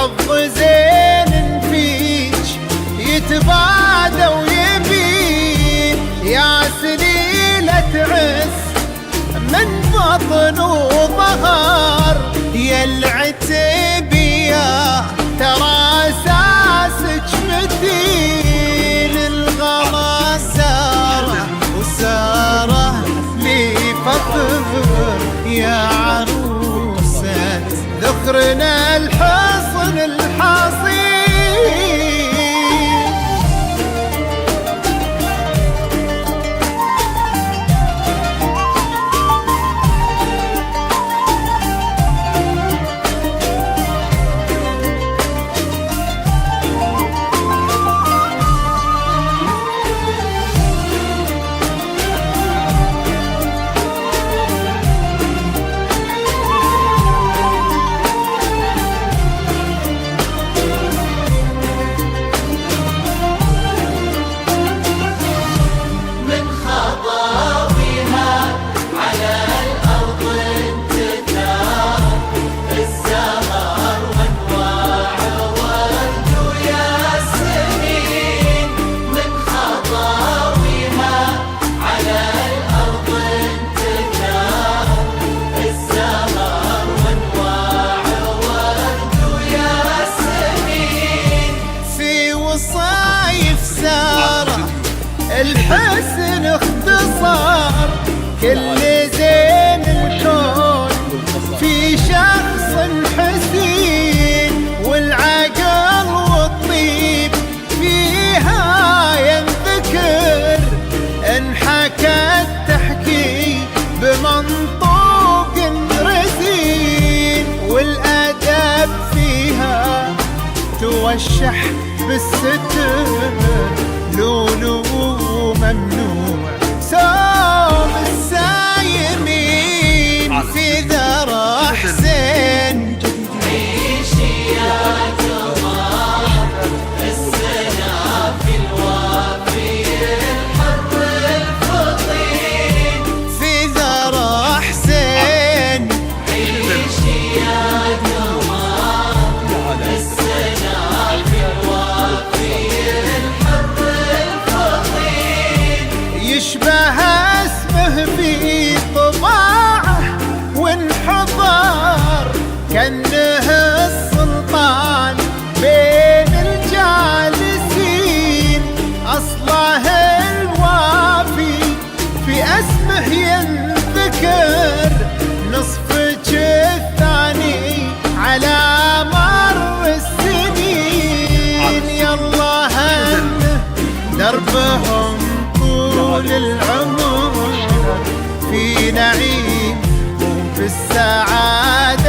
حظ زين فيك يتبادى ويبين، يا سليلة عز من بطن وظهر، يا العتب يا ترى اساسك متين، الغلا ساره وساره لي فخر، يا عروسة ذخرنا الحصن الحصين. الحسن اختصار كل زين الكون في شخص حسين، والعقل والطيب فيها ينذكر، انحكت تحكي بمنطوق رزين، والادب فيها توشح بالستر، لولو ممنوع سوم السايمين في ذرى حسين. عيشي يا جماعة السنة في الوافي الحر الفطين، في ذرى حسين. عيشي يا جماعة السنة في الوافي الحر الفطين، يشبه اسمه في طباعه وانحضر، كأنه السلطان بين الجالسين، أصله الوافي في اسمه ينذكر، نصفك الثاني على مر السنين، يلا هنه دربهم طول العمر في نعيم وفي السعادة